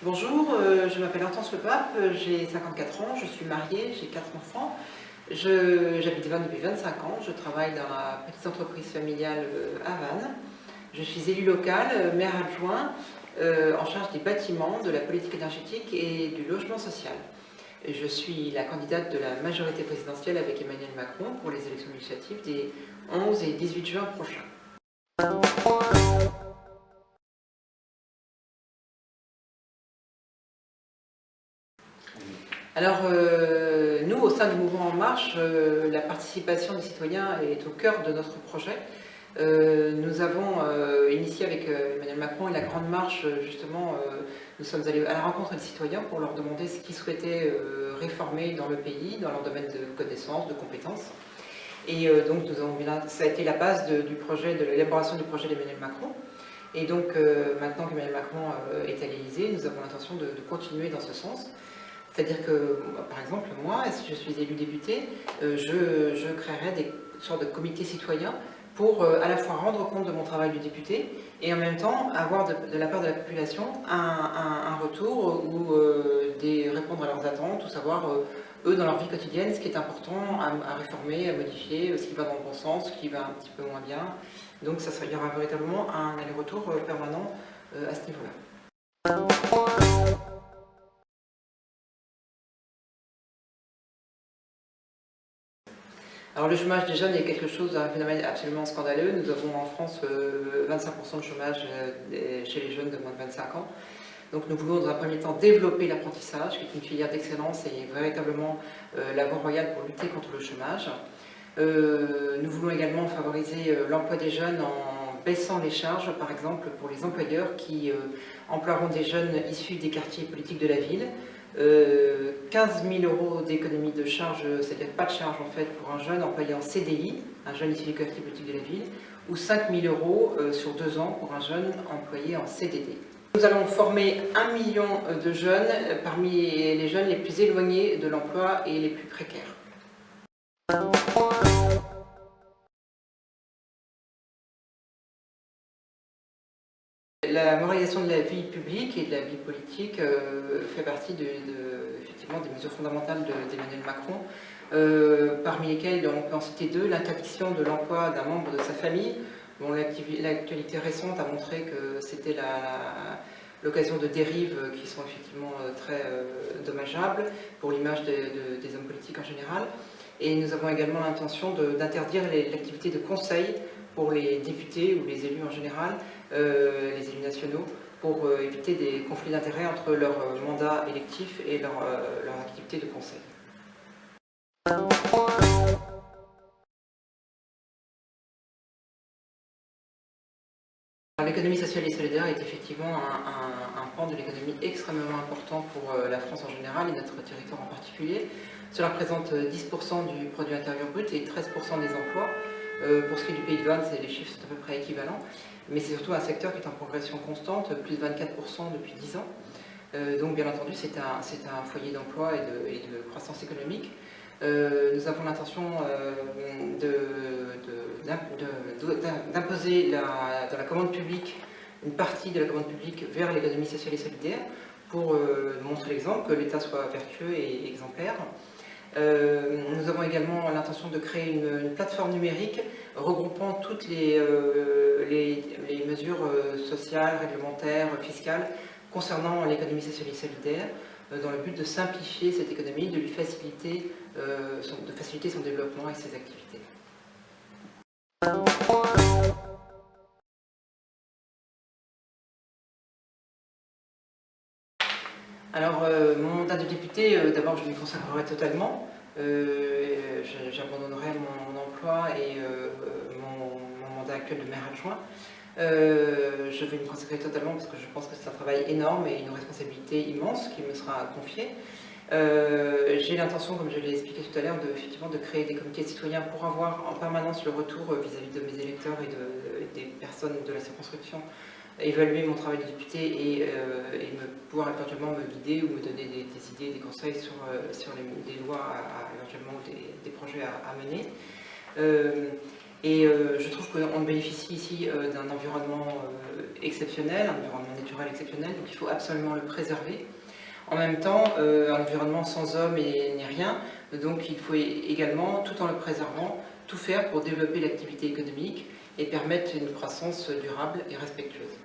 Bonjour, je m'appelle Hortense Le Pape, j'ai 54 ans, je suis mariée, j'ai 4 enfants. J'habite Vannes depuis 25 ans, je travaille dans la petite entreprise familiale à Vannes. Je suis élue locale, maire adjoint, en charge des bâtiments, de la politique énergétique et du logement social. Je suis la candidate de la majorité présidentielle avec Emmanuel Macron pour les élections législatives des 11 et 18 juin prochains. Alors, nous, au sein du mouvement En Marche, la participation des citoyens est au cœur de notre projet. Nous avons initié avec Emmanuel Macron et la Grande Marche, justement, nous sommes allés à la rencontre des citoyens pour leur demander ce qu'ils souhaitaient réformer dans le pays, dans leur domaine de connaissances, de compétences. Et donc, ça a été la base de l'élaboration du projet d'Emmanuel Macron. Et donc, maintenant qu'Emmanuel Macron est à l'Élysée, nous avons l'intention de continuer dans ce sens. C'est-à-dire que, par exemple, moi, si je suis élue députée, je créerai des sortes de comités citoyens pour à la fois rendre compte de mon travail de député et en même temps avoir de la part de la population un retour ou répondre à leurs attentes, ou savoir, eux, dans leur vie quotidienne, ce qui est important à réformer, à modifier, ce qui va dans le bon sens, ce qui va un petit peu moins bien. Donc il y aura véritablement un aller-retour permanent à ce niveau-là. Alors le chômage des jeunes est quelque chose, un phénomène absolument scandaleux. Nous avons en France 25% de chômage chez les jeunes de moins de 25 ans. Donc nous voulons dans un premier temps développer l'apprentissage, qui est une filière d'excellence et véritablement la voie royale pour lutter contre le chômage. Nous voulons également favoriser l'emploi des jeunes en baissant les charges, par exemple pour les employeurs qui emploieront des jeunes issus des quartiers politiques de la ville. 15 000 € d'économie de charge, c'est-à-dire pas de charge en fait pour un jeune employé en CDI, un jeune issu du quartier politique de la ville, ou 5 000 € sur 2 ans pour un jeune employé en CDD. Nous allons former 1 million de jeunes parmi les jeunes les plus éloignés de l'emploi et les plus précaires. La moralisation de la vie publique et de la vie politique fait partie effectivement des mesures fondamentales d'Emmanuel Macron, parmi lesquelles on peut en citer deux: l'interdiction de l'emploi d'un membre de sa famille. Bon, l'actualité récente a montré que c'était l'occasion de dérives qui sont effectivement très dommageables pour l'image des hommes politiques en général. Et nous avons également l'intention d'interdire l'activité de conseil pour les députés ou les élus en général, les élus nationaux, pour éviter des conflits d'intérêts entre leur mandat électif et leur activité de conseil. L'économie sociale et solidaire est effectivement un pan de l'économie extrêmement important pour la France en général et notre territoire en particulier. Cela représente 10% du produit intérieur brut et 13% des emplois. Pour ce qui est du Pays de Vannes, les chiffres sont à peu près équivalents, mais c'est surtout un secteur qui est en progression constante, plus de 24% depuis 10 ans. Donc bien entendu, c'est un foyer d'emploi et de croissance économique. Nous avons l'intention d'imposer dans la commande publique une partie de la commande publique vers l'économie sociale et solidaire pour montrer l'exemple, que l'État soit vertueux et exemplaire. Nous avons également l'intention de créer une plateforme numérique regroupant toutes les mesures sociales, réglementaires, fiscales concernant l'économie sociale et solidaire, dans le but de simplifier cette économie, de faciliter son développement et ses activités. Alors, mon mandat de député, d'abord je m'y consacrerai totalement. J'abandonnerai mon emploi et mon mandat actuel de maire adjoint. Je vais me consacrer totalement parce que je pense que c'est un travail énorme et une responsabilité immense qui me sera confiée. J'ai l'intention, comme je l'ai expliqué tout à l'heure, de créer des comités citoyens pour avoir en permanence le retour vis-à-vis de mes électeurs et des personnes de la circonscription, évaluer mon travail de député et pouvoir éventuellement me guider ou me donner des idées, des conseils sur des lois éventuellement ou des projets à mener. Et je trouve qu'on bénéficie ici d'un environnement exceptionnel, un environnement naturel exceptionnel, donc il faut absolument le préserver. En même temps, un environnement sans homme et ni rien, donc il faut également, tout en le préservant, tout faire pour développer l'activité économique et permettre une croissance durable et respectueuse.